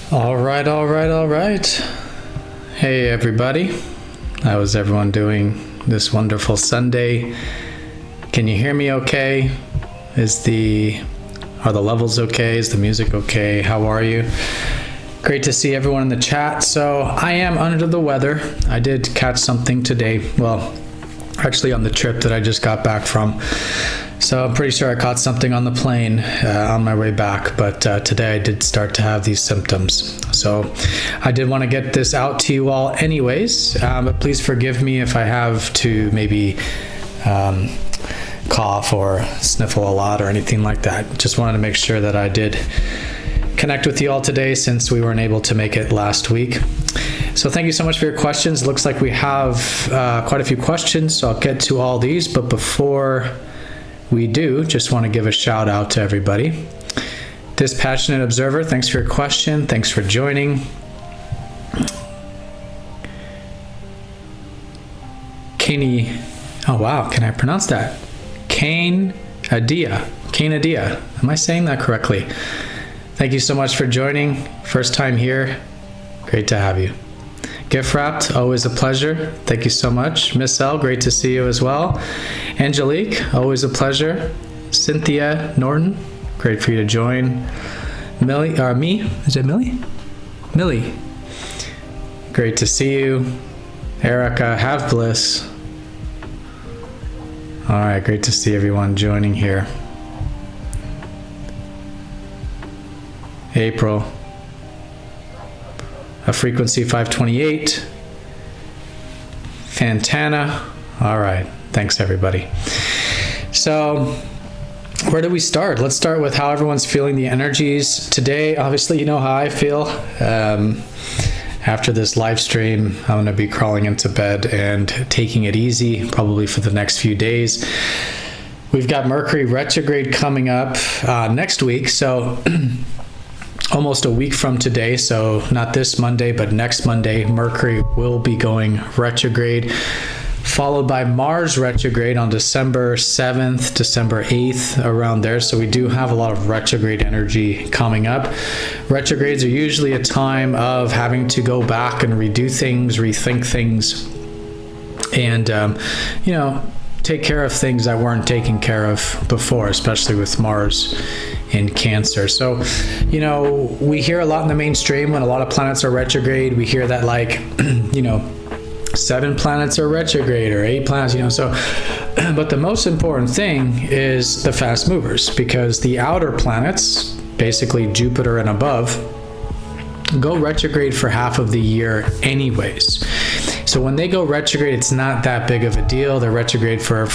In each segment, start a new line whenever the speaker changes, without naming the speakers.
All right. Hey everybody. How is everyone doing this wonderful Sunday? Can you hear me okay? Are the levels okay? Is the music okay? How are you? Great to see everyone in the chat. So I am under the weather. I did catch something today. Well, actually on the trip that I just got back from. So I'm pretty sure I caught something on the plane on my way back, but today I did start to have these symptoms. So I did want to get this out to you all anyways, but please forgive me if I have to maybe cough or sniffle a lot or anything like that. Just wanted to make sure that I did connect with you all today since we weren't able to make it last week. So thank you so much for your questions. Looks like we have quite a few questions, so I'll get to all these, but before we do, just want to give a shout out to everybody. Dispassionate Observer, thanks for your question. Thanks for joining. Kani, oh wow, can I pronounce that? Kane Adia. Am I saying that correctly? Thank you so much for joining. First time here. Great to have you. Gift wrapped, always a pleasure. Thank you so much. Miss L, great to see you as well. Angelique, always a pleasure. Cynthia Norton, great for you to join. Millie, is it Millie? Millie, great to see you. Erica, have bliss. All right, great to see everyone joining here. April, a frequency 528. Fantana. All right. Thanks, everybody. So where do we start? Let's start with how everyone's feeling the energies today. Obviously, you know how I feel. after this live stream, I'm going to be crawling into bed and taking it easy, probably for the next few days. We've got Mercury retrograde coming up next week, so almost a week from today. So not this Monday, but next Monday, Mercury will be going retrograde, followed by Mars retrograde on December 7th, December 8th, around there. So we do have a lot of retrograde energy coming up. Retrogrades are usually a time of having to go back and redo things, rethink things, and, take care of things that weren't taken care of before, especially with Mars in Cancer. So, we hear a lot in the mainstream when a lot of planets are retrograde. We hear that 7 planets are retrograde or 8 planets, but the most important thing is the fast movers, because the outer planets, basically Jupiter and above, go retrograde for half of the year anyways. So when they go retrograde, it's not that big of a deal. They're retrograde for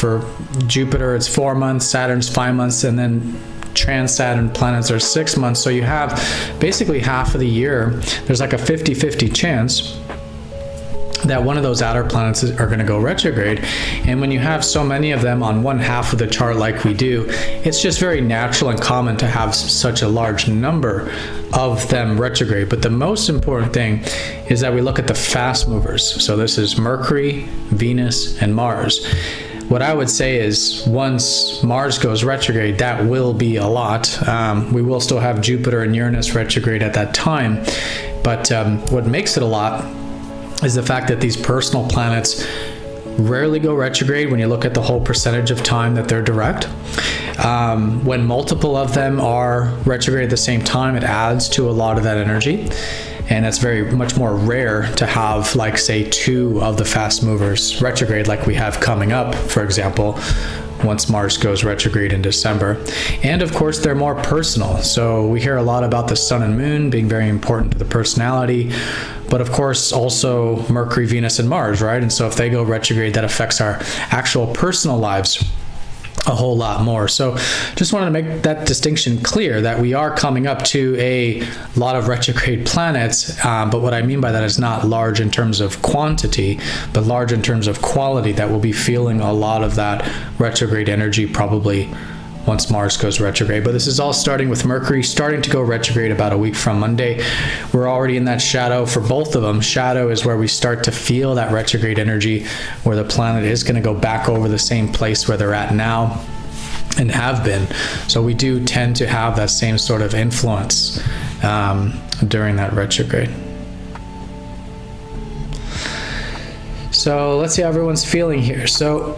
Jupiter, it's 4 months, Saturn's 5 months, and then trans-Saturn planets are 6 months. So you have basically half of the year. There's like a 50-50 chance that one of those outer planets are going to go retrograde. And when you have so many of them on one half of the chart like we do, it's just very natural and common to have such a large number of them retrograde. But the most important thing is that we look at the fast movers. So this is Mercury, Venus, and Mars. What I would say is once Mars goes retrograde, that will be a lot. We will still have Jupiter and Uranus retrograde at that time. But what makes it a lot is the fact that these personal planets rarely go retrograde when you look at the whole percentage of time that they're direct. When multiple of them are retrograde at the same time, it adds to a lot of that energy. And it's very much more rare to have, say, 2 of the fast movers retrograde like we have coming up, for example, once Mars goes retrograde in December. And of course, they're more personal. So we hear a lot about the sun and moon being very important to the personality, but of course also Mercury, Venus, and Mars, right? And so if they go retrograde, that affects our actual personal lives a whole lot more. So just wanted to make that distinction clear that we are coming up to a lot of retrograde planets, but what I mean by that is not large in terms of quantity, but large in terms of quality, that we'll be feeling a lot of that retrograde energy probably once Mars goes retrograde. But this is all starting with Mercury starting to go retrograde about a week from Monday. We're already in that shadow for both of them. Shadow is where we start to feel that retrograde energy, where the planet is going to go back over the same place where they're at now and have been. So we do tend to have that same sort of influence during that retrograde. So let's see how everyone's feeling here. So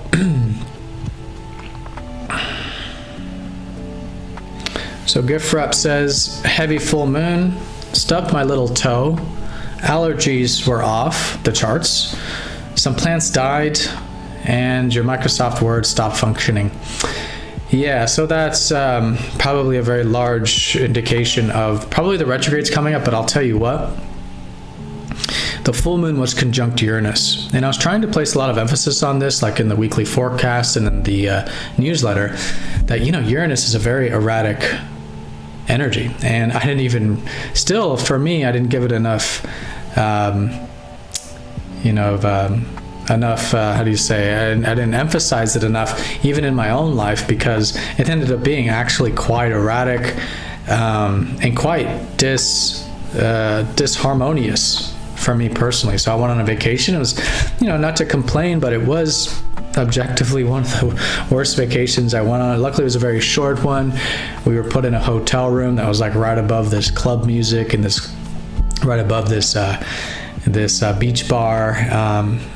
Gift Rep says, heavy full moon, stubbed my little toe, allergies were off the charts, some plants died, and your Microsoft Word stopped functioning. Yeah, so that's probably a very large indication of probably the retrogrades coming up, but I'll tell you what, the full moon was conjunct Uranus. And I was trying to place a lot of emphasis on this, like in the weekly forecast and in the newsletter, that, Uranus is a very erratic energy. And I didn't even, still, for me, I didn't give it enough, how do you say, I didn't emphasize it enough, even in my own life, because it ended up being actually quite erratic and quite disharmonious for me personally. So I went on a vacation. It was, not to complain, but it was objectively one of the worst vacations I went on. Luckily, it was a very short one. We were put in a hotel room that was like right above this club music and right above this beach bar.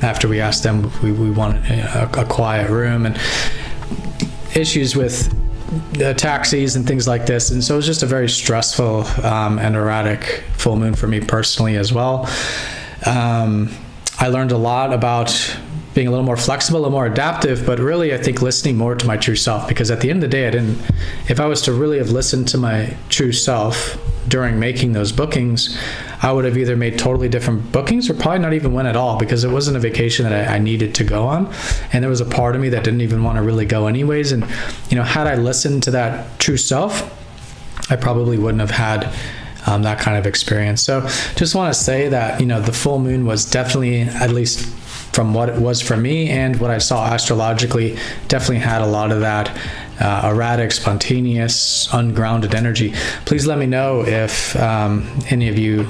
After we asked them, we wanted a quiet room, and issues with taxis and things like this. And so it was just a very stressful and erratic full moon for me personally as well. I learned a lot about being a little more flexible, a little more adaptive, but really I think listening more to my true self, because at the end of the day, if I was to really have listened to my true self during making those bookings, I would have either made totally different bookings or probably not even went at all, because it wasn't a vacation that I needed to go on. And there was a part of me that didn't even want to really go anyways. And, had I listened to that true self, I probably wouldn't have had that kind of experience. So just want to say that, the full moon was definitely, at least from what it was for me and what I saw astrologically, definitely had a lot of that erratic, spontaneous, ungrounded energy. Please let me know if any of you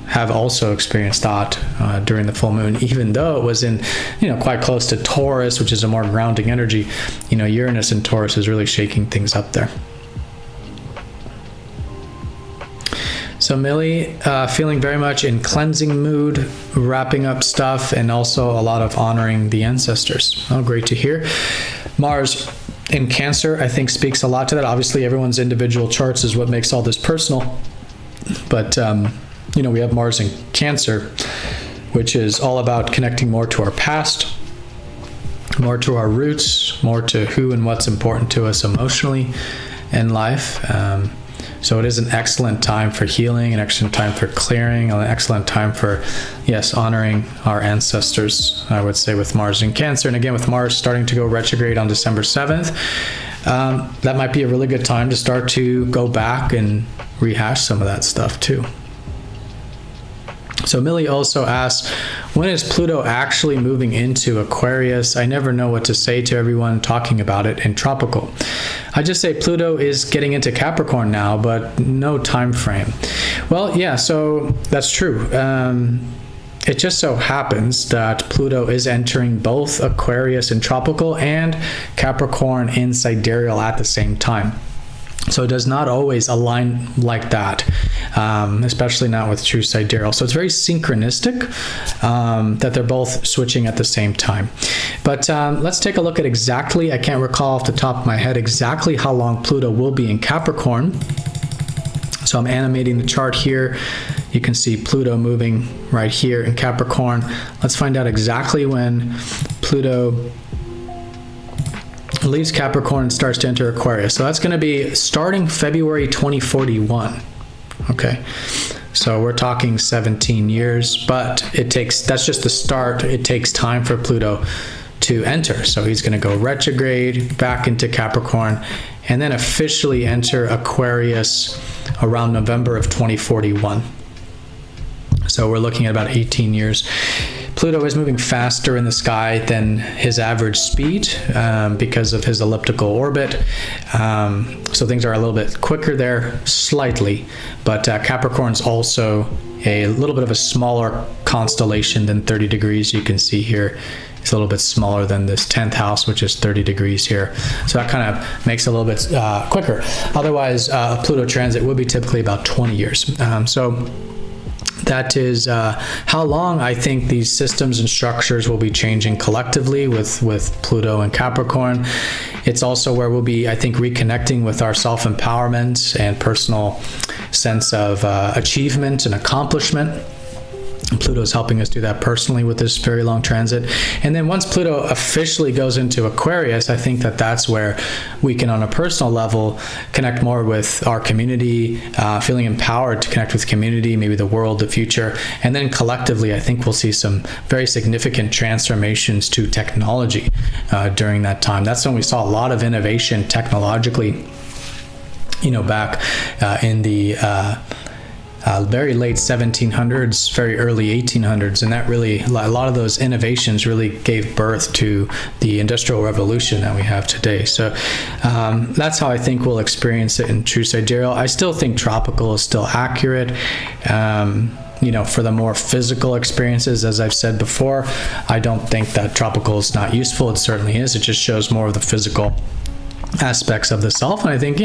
have also experienced that during the full moon, even though it was in, quite close to Taurus, which is a more grounding energy. Uranus in Taurus is really shaking things up there. So Millie, feeling very much in cleansing mood, wrapping up stuff, and also a lot of honoring the ancestors. Oh, great to hear. Mars in Cancer, I think, speaks a lot to that. Obviously, everyone's individual charts is what makes all this personal. But, we have Mars in Cancer, which is all about connecting more to our past, more to our roots, more to who and what's important to us emotionally in life. So it is an excellent time for healing, an excellent time for clearing, an excellent time for, yes, honoring our ancestors, I would say, with Mars in Cancer. And again, with Mars starting to go retrograde on December 7th, that might be a really good time to start to go back and rehash some of that stuff too. So Millie also asks, when is Pluto actually moving into Aquarius? I never know what to say to everyone talking about it in tropical. I just say Pluto is getting into Capricorn now, but no time frame. Well, yeah, so that's true. It just so happens that Pluto is entering both Aquarius in tropical and Capricorn in sidereal at the same time. So it does not always align like that, especially not with true sidereal. So it's very synchronistic that they're both switching at the same time. But let's take a look at exactly, I can't recall off the top of my head exactly how long Pluto will be in Capricorn. So I'm animating the chart here. You can see Pluto moving right here in Capricorn. Let's find out exactly when Pluto leaves Capricorn and starts to enter Aquarius. So that's going to be starting February 2041. Okay, so we're talking 17 years, but that's just the start. It takes time for Pluto to enter. So he's going to go retrograde back into Capricorn and then officially enter Aquarius around November of 2041. So we're looking at about 18 years. Pluto is moving faster in the sky than his average speed because of his elliptical orbit. So things are a little bit quicker there, slightly. But Capricorn's also a little bit of a smaller constellation than 30 degrees. You can see here it's a little bit smaller than this 10th house, which is 30 degrees here. So that kind of makes it a little bit quicker. Otherwise, a Pluto transit would be typically about 20 years. So that is how long I think these systems and structures will be changing collectively with Pluto and Capricorn. It's also where we'll be, I think, reconnecting with our self-empowerment and personal sense of achievement and accomplishment. And Pluto is helping us do that personally with this very long transit. And then once Pluto officially goes into Aquarius, I think that's where we can, on a personal level, connect more with our community, feeling empowered to connect with community, maybe the world, the future. And then collectively, I think we'll see some very significant transformations to technology during that time. That's when we saw a lot of innovation technologically, back in the very late 1700s, very early 1800s, and that really, a lot of those innovations really gave birth to the Industrial Revolution that we have today. So that's how I think we'll experience it in true sidereal. I still think tropical is still accurate. For the more physical experiences, as I've said before, I don't think that tropical is not useful. It certainly is. It just shows more of the physical aspects of the self. And I think,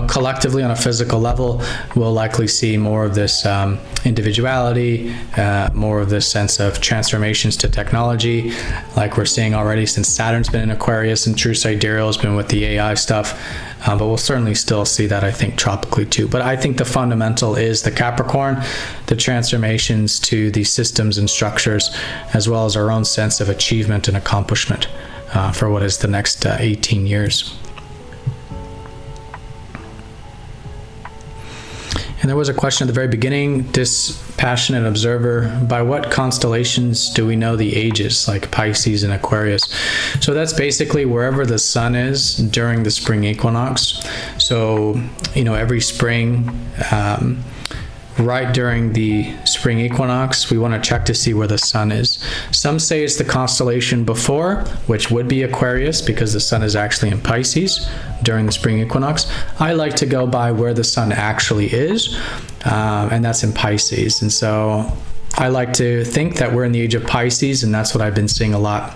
collectively on a physical level, we'll likely see more of this individuality, more of this sense of transformations to technology, like we're seeing already since Saturn's been in Aquarius and true sidereal has been with the AI stuff. But we'll certainly still see that, I think, tropically too. But I think the fundamental is the Capricorn, the transformations to the systems and structures, as well as our own sense of achievement and accomplishment for what is the next 18 years. And there was a question at the very beginning, dispassionate observer, by what constellations do we know the ages, like Pisces and Aquarius? So that's basically wherever the sun is during the spring equinox. So, every spring, right during the spring equinox. We want to check to see where the sun is. Some say it's the constellation before, which would be Aquarius, because the sun is actually in Pisces during the spring equinox. I like to go by where the sun actually is, and that's in Pisces. And so I like to think that we're in the age of Pisces, and that's what I've been seeing a lot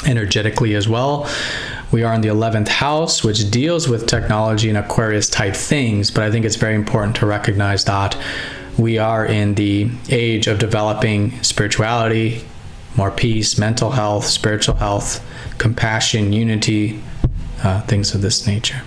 energetically as well. We are in the 11th house, which deals with technology and Aquarius type things, but I think it's very important to recognize that we are in the age of developing spirituality, more peace, mental health, spiritual health, compassion, unity, things of this nature.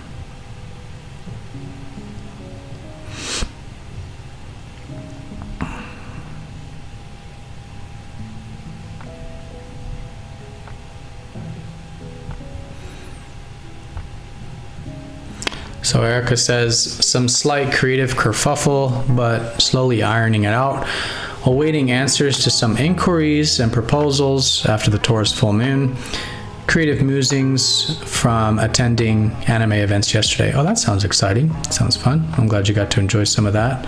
So Erica says, some slight creative kerfuffle, but slowly ironing it out. Awaiting answers to some inquiries and proposals after the Taurus full moon. Creative musings from attending anime events yesterday. Oh, that sounds exciting. Sounds fun. I'm glad you got to enjoy some of that.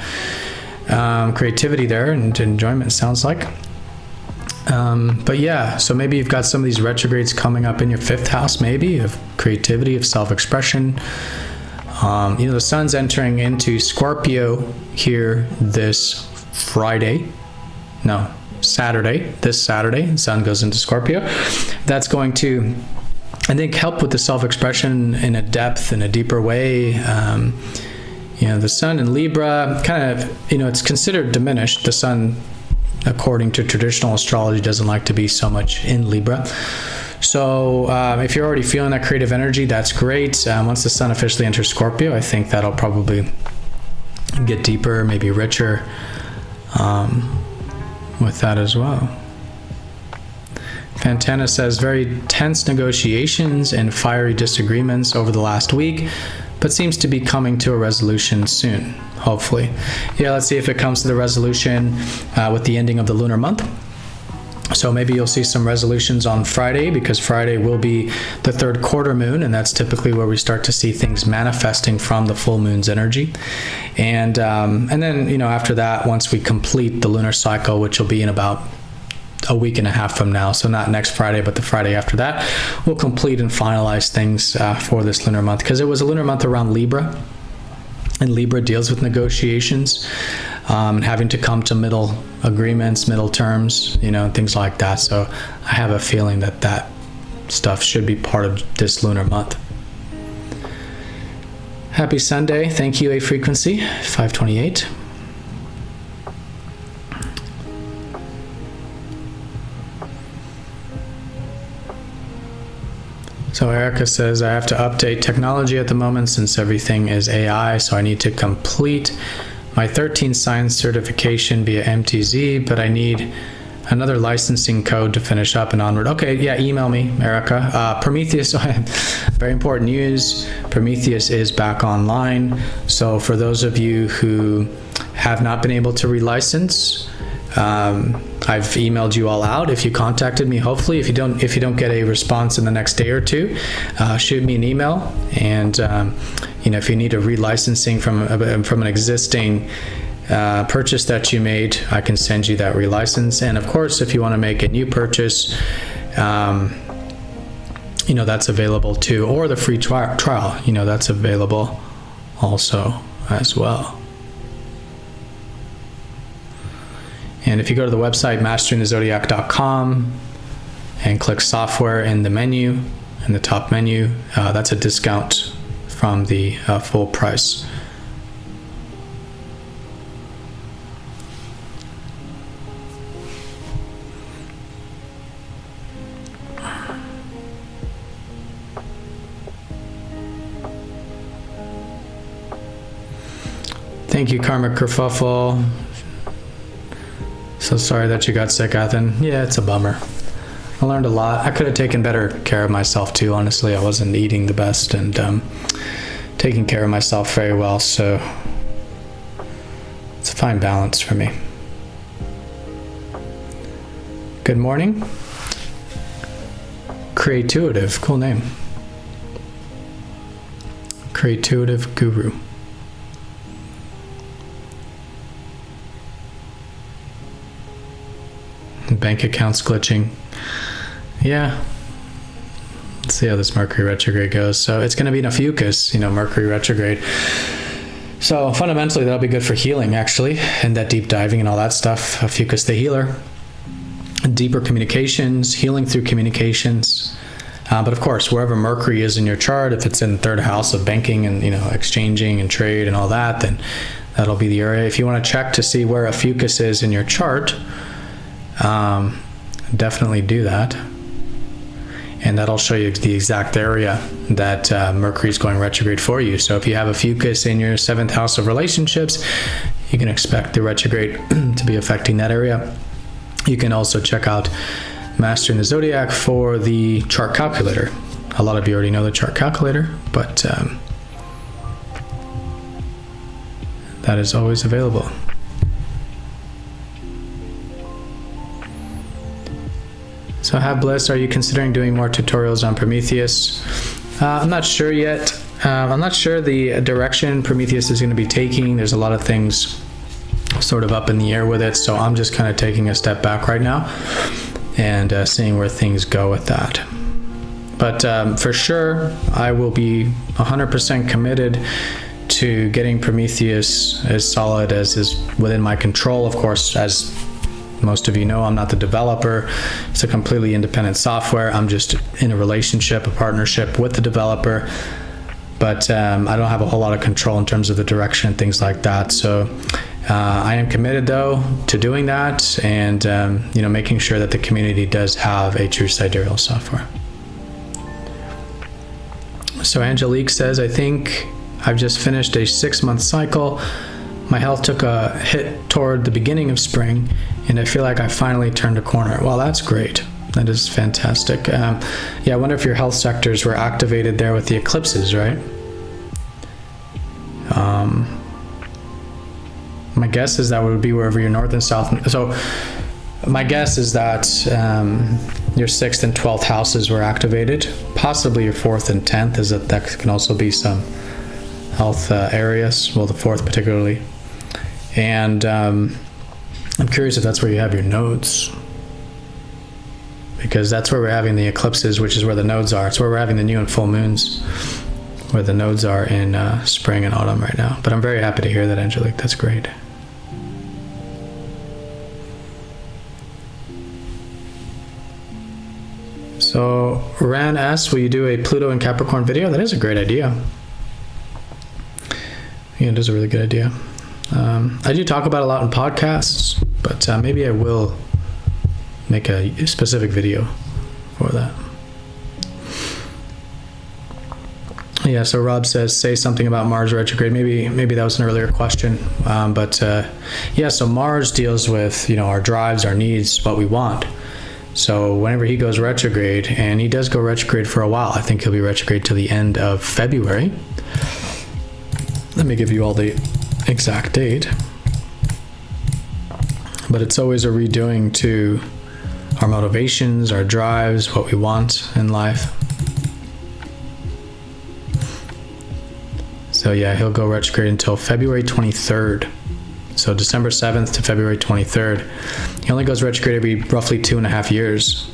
Creativity there and enjoyment, sounds like. But yeah, so maybe you've got some of these retrogrades coming up in your 5th house, maybe, of creativity, of self-expression. The sun's entering into Scorpio here this Saturday. This Saturday, the sun goes into Scorpio. That's going to, I think, help with the self-expression in a depth, in a deeper way. The sun in Libra, kind of, it's considered diminished. The sun, according to traditional astrology, doesn't like to be so much in Libra. So if you're already feeling that creative energy, that's great. Once the sun officially enters Scorpio, I think that'll probably get deeper, maybe richer with that as well. Fantana says, very tense negotiations and fiery disagreements over the last week, but seems to be coming to a resolution soon, hopefully. Yeah, let's see if it comes to the resolution with the ending of the lunar month. So maybe you'll see some resolutions on Friday, because Friday will be the 3rd quarter moon, and that's typically where we start to see things manifesting from the full moon's energy. And then, after that, once we complete the lunar cycle, which will be in about a week and a half from now, so not next Friday, but the Friday after that, we'll complete and finalize things for this lunar month, because it was a lunar month around Libra. And Libra deals with negotiations and having to come to middle agreements, middle terms, things like that. So I have a feeling that stuff should be part of this lunar month. Happy Sunday. Thank you, A Frequency 528. So Erica says, I have to update technology at the moment since everything is AI, so I need to complete my 13 science certification via MTZ, but I need another licensing code to finish up and onward. Okay, yeah, email me, Erica. Prometheus, very important news. Prometheus is back online. So for those of you who have not been able to relicense, I've emailed you all out. If you contacted me, hopefully, if you don't get a response in the next day or two, shoot me an email. And if you need a relicensing from an existing purchase that you made, I can send you that relicense. And of course, if you want to make a new purchase, that's available too, or the free trial, that's available also as well. And if you go to the website masteringthezodiac.com and click software in the menu, in the top menu, that's a discount from the full price. Thank you, Karmic Kerfuffle. So sorry that you got sick, Athen. Yeah, it's a bummer. I learned a lot. I could have taken better care of myself too, honestly. I wasn't eating the best and taking care of myself very well, so it's a fine balance for me. Good morning. Creatuitive, cool name. Creatuitive Guru. bank accounts glitching. Yeah. Let's see how this Mercury retrograde goes. So it's going to be in a fucus, Mercury retrograde. So fundamentally, that'll be good for healing, actually, and that deep diving and all that stuff. A fucus the healer. Deeper communications, healing through communications. But of course, wherever Mercury is in your chart, if it's in the third house of banking and, exchanging and trade and all that, then that'll be the area. If you want to check to see where a fucus is in your chart, definitely do that. And that'll show you the exact area that Mercury is going retrograde for you. So if you have a fucus in your 7th house of relationships, you can expect the retrograde to be affecting that area. You can also check out Mastering the Zodiac for the chart calculator. A lot of you already know the chart calculator, but that is always available. So have bliss, are you considering doing more tutorials on Prometheus? I'm not sure yet. I'm not sure the direction Prometheus is going to be taking. There's a lot of things sort of up in the air with it, so I'm just kind of taking a step back right now and seeing where things go with that. But for sure, I will be 100% committed to getting Prometheus as solid as is within my control. Of course, as most of you know, I'm not the developer. It's a completely independent software. I'm just in a relationship, a partnership with the developer. But I don't have a whole lot of control in terms of the direction and things like that. So I am committed, though, to doing that and making sure that the community does have a true sidereal software. So Angelique says, I think I've just finished a 6-month cycle. My health took a hit toward the beginning of spring, and I feel like I finally turned a corner. Well, that's great. That is fantastic. I wonder if your health sectors were activated there with the eclipses, right? My guess is that would be wherever your north and south. So my guess is that your 6th and 12th houses were activated. Possibly your 4th and 10th, is that can also be some health areas. Well, the 4th particularly. And I'm curious if that's where you have your nodes, because that's where we're having the eclipses, which is where the nodes are. It's where we're having the new and full moons, where the nodes are in spring and autumn right now. But I'm very happy to hear that, Angelique. That's great. So Ran asks, will you do a Pluto and Capricorn video? That is a great idea. Yeah, it is a really good idea. I do talk about it a lot in podcasts, but maybe I will make a specific video for that. Yeah, so Rob says, say something about Mars retrograde. Maybe that was an earlier question. So Mars deals with, our drives, our needs, what we want. So whenever he goes retrograde, and he does go retrograde for a while, I think he'll be retrograde till the end of February. Let me give you all the exact date. But it's always a redoing to our motivations, our drives, what we want in life. So yeah, he'll go retrograde until February 23rd. So December 7th to February 23rd. He only goes retrograde every roughly 2.5 years.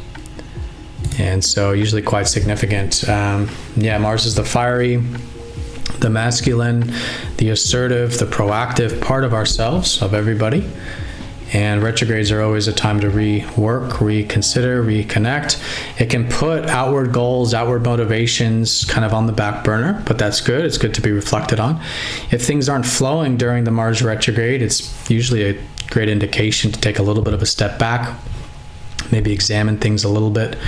And so usually quite significant. Mars is the fiery, the masculine, the assertive, the proactive part of ourselves, of everybody. And retrogrades are always a time to rework, reconsider, reconnect. It can put outward goals, outward motivations kind of on the back burner, but that's good. It's good to be reflected on. If things aren't flowing during the Mars retrograde, it's usually a great indication to take a little bit of a step back, maybe examine things a little bit,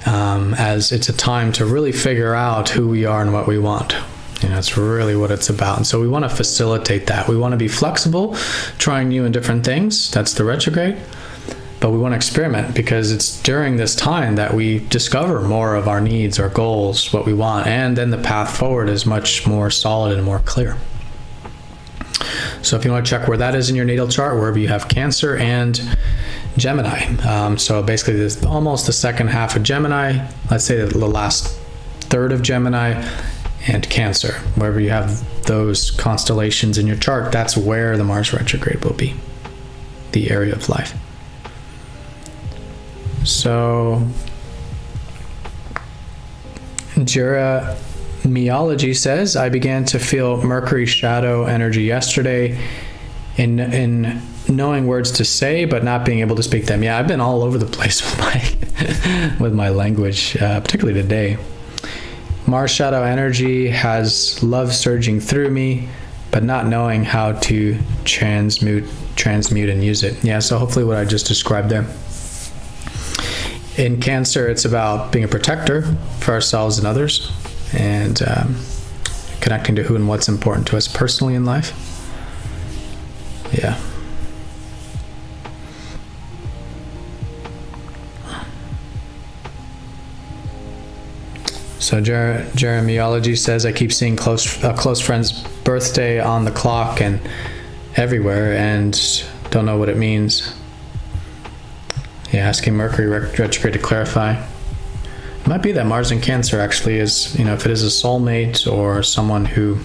as it's a time to really figure out who we are and what we want. It's really what it's about. And so we want to facilitate that. We want to be flexible, trying new and different things. That's the retrograde. But we want to experiment, because it's during this time that we discover more of our needs, our goals, what we want, and then the path forward is much more solid and more clear. So if you want to check where that is in your natal chart, wherever you have Cancer and Gemini. So basically there's almost the second half of Gemini, let's say the last third of Gemini, and Cancer. Wherever you have those constellations in your chart, that's where the Mars retrograde will be, the area of life. So Jeremiology says, I began to feel Mercury shadow energy yesterday in knowing words to say, but not being able to speak them. Yeah, I've been all over the place with my with my language, particularly today. Mars shadow energy has love surging through me, but not knowing how to transmute and use it. Yeah, so hopefully what I just described there. In Cancer, it's about being a protector for ourselves and others, and connecting to who and what's important to us personally in life. Yeah. So Jeremiology says, I keep seeing a close friend's birthday on the clock and everywhere, and don't know what it means. Yeah, asking Mercury retrograde to clarify. It might be that Mars in Cancer actually is, if it is a soulmate or someone who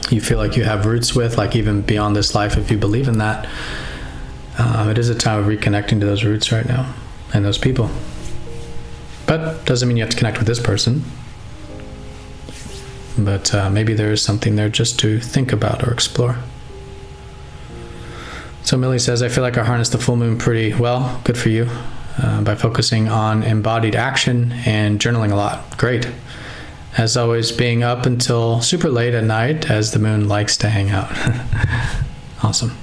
you feel like you have roots with, like even beyond this life, if you believe in that, it is a time of reconnecting to those roots right now and those people. But doesn't mean you have to connect with this person. But maybe there is something there just to think about or explore. So Millie says, I feel like I harnessed the full moon pretty well. Good for you. By focusing on embodied action and journaling a lot. Great. As always, being up until super late at night as the moon likes to hang out. Awesome.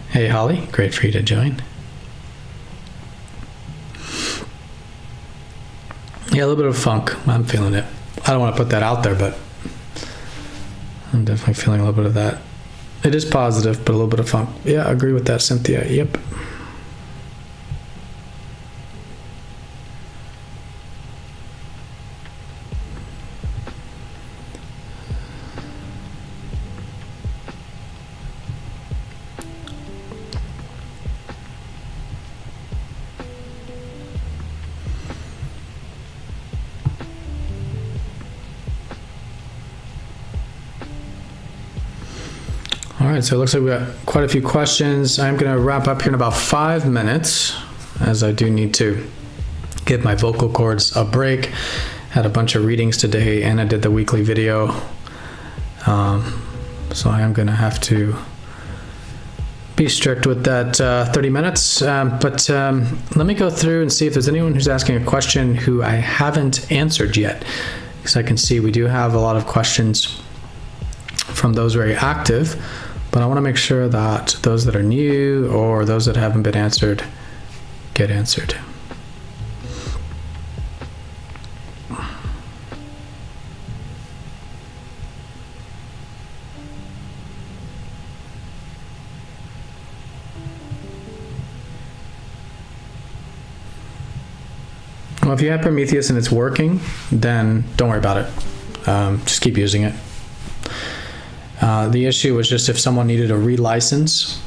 Hey, Holly. Great for you to join. Yeah, a little bit of funk. I'm feeling it. I don't want to put that out there, but I'm definitely feeling a little bit of that. It is positive, but a little bit of funk. Yeah, I agree with that, Cynthia. Yep. All right, so it looks like we got quite a few questions. I'm going to wrap up here in about 5 minutes, as I do need to give my vocal cords a break. Had a bunch of readings today, and I did the weekly video. So I am going to have to be strict with that 30 minutes. But let me go through and see if there's anyone who's asking a question who I haven't answered yet. Because I can see we do have a lot of questions from those very active. But I want to make sure that those that are new or those that haven't been answered get answered. Well, if you have Prometheus and it's working, then don't worry about it. Just keep using it. The issue was just if someone needed a relicense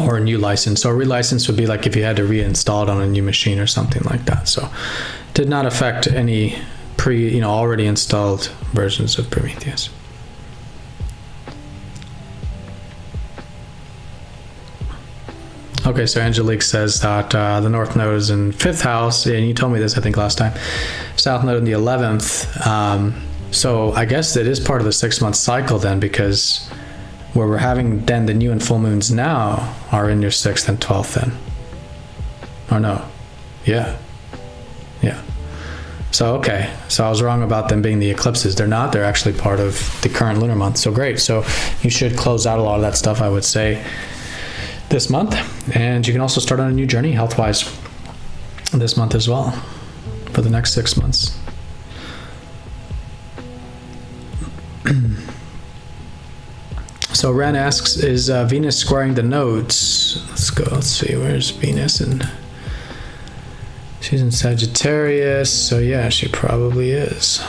or a new license. So a relicense would be like if you had to reinstall it on a new machine or something like that. So it did not affect any already installed versions of Prometheus. Okay, so Angelique says that the North Node is in 5th house, and you told me this I think last time. South Node in the 11th. So I guess it is part of the 6-month cycle then, because where we're having then the new and full moons now are in your 6th and 12th then. Or no? Yeah. So, okay. So I was wrong about them being the eclipses. They're not. They're actually part of the current lunar month. So great. So you should close out a lot of that stuff, I would say, this month. And you can also start on a new journey health-wise this month as well for the next 6 months. So Ren asks, is Venus squaring the nodes? Let's go. Let's see. Where's Venus? And she's in Sagittarius. So yeah, she probably is.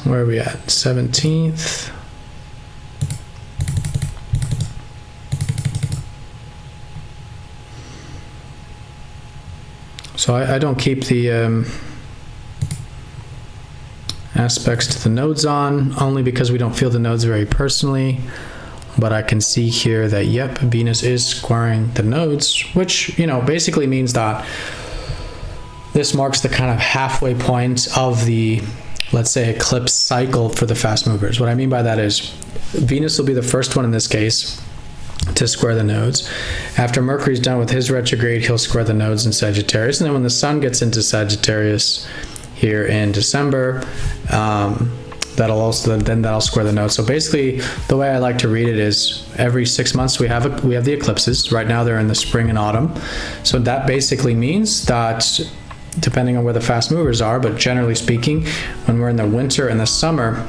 Where are we at? 17th. So I don't keep the aspects to the nodes on, only because we don't feel the nodes very personally. but I can see here that, yep, Venus is squaring the nodes, which, basically means that this marks the kind of halfway point of the, let's say, eclipse cycle for the fast movers. What I mean by that is Venus will be the first one in this case to square the nodes. After Mercury's done with his retrograde, he'll square the nodes in Sagittarius. And then when the sun gets into Sagittarius here in December, that'll square the nodes. So basically, the way I like to read it is every 6 months we have the eclipses. Right now they're in the spring and autumn. So that basically means that, depending on where the fast movers are, but generally speaking, when we're in the winter and the summer,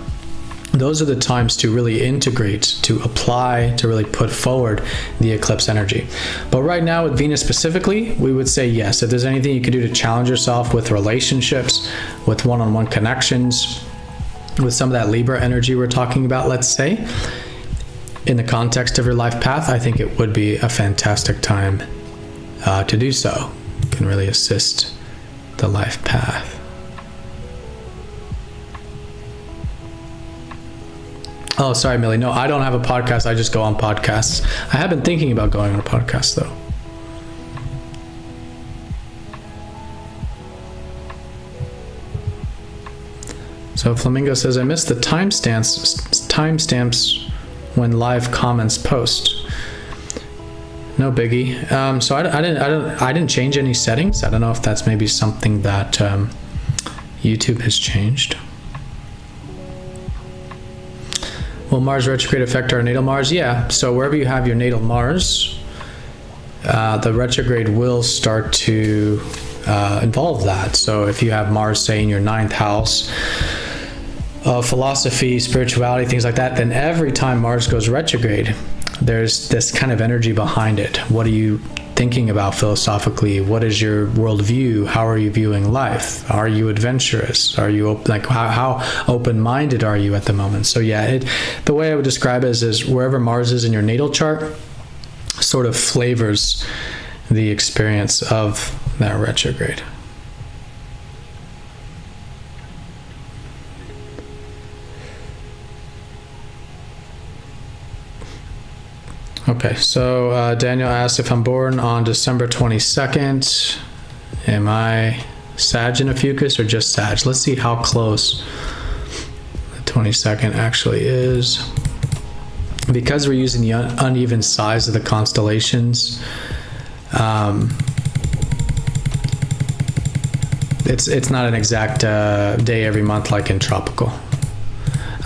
those are the times to really integrate, to apply, to really put forward the eclipse energy. But right now with Venus specifically, we would say yes. If there's anything you can do to challenge yourself with relationships, with one-on-one connections, with some of that Libra energy we're talking about, let's say, in the context of your life path, I think it would be a fantastic time to do so. It can really assist the life path. Oh, sorry, Millie. No, I don't have a podcast. I just go on podcasts. I have been thinking about going on a podcast, though. So Flamingo says, I missed the timestamps when live comments post. No biggie. So I didn't change any settings. I don't know if that's maybe something that YouTube has changed. Will Mars retrograde affect our natal Mars? Yeah. So wherever you have your natal Mars, the retrograde will start to involve that. So if you have Mars, say, in your 9th house of philosophy, spirituality, things like that, then every time Mars goes retrograde, there's this kind of energy behind it. What are you thinking about philosophically? What is your worldview? How are you viewing life? Are you adventurous? Are you how open-minded are you at the moment? So yeah, the way I would describe it is wherever Mars is in your natal chart sort of flavors the experience of that retrograde. Okay, so Daniel asked if I'm born on December 22nd, am I Sag in a Fucus or just Sag? Let's see how close the 22nd actually is. Because we're using the uneven size of the constellations, it's not an exact day every month like in tropical.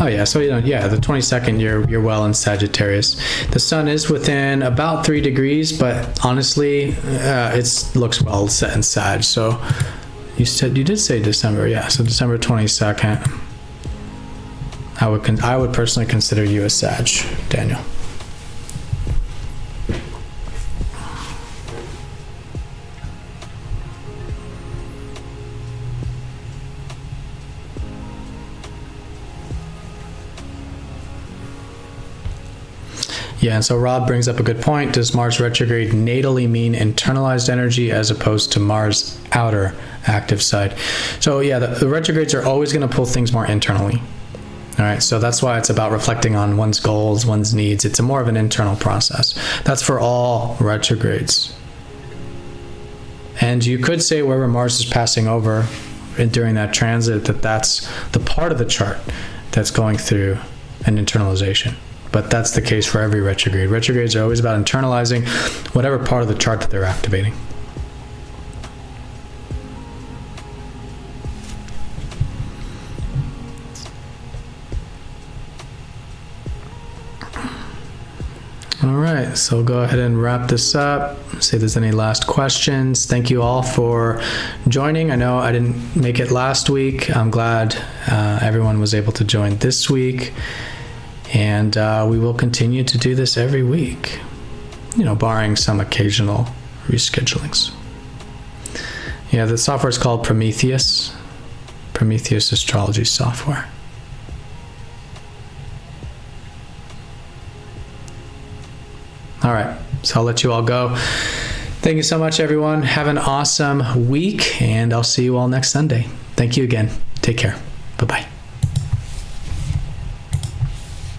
Oh yeah, so the 22nd you're well in Sagittarius. The sun is within about 3 degrees, but honestly, it looks well set in Sag. So you did say December, yeah. So December 22nd. I would personally consider you a Sag, Daniel. Yeah, and so Rob brings up a good point. Does Mars retrograde natally mean internalized energy as opposed to Mars outer active side? So yeah, the retrogrades are always going to pull things more internally. All right, so that's why it's about reflecting on one's goals, one's needs. It's more of an internal process. That's for all retrogrades. And you could say wherever Mars is passing over during that transit, that's the part of the chart that's going through an internalization. But that's the case for every retrograde. Retrogrades are always about internalizing whatever part of the chart that they're activating. All right, so we'll go ahead and wrap this up. See if there's any last questions. Thank you all for joining. I know I didn't make it last week. I'm glad everyone was able to join this week. And we will continue to do this every week, barring some occasional reschedulings. Yeah, the software is called Prometheus astrology software. All right, so I'll let you all go. Thank you so much, everyone. Have an awesome week, and I'll see you all next Sunday. Thank you again. Take care. Bye-bye.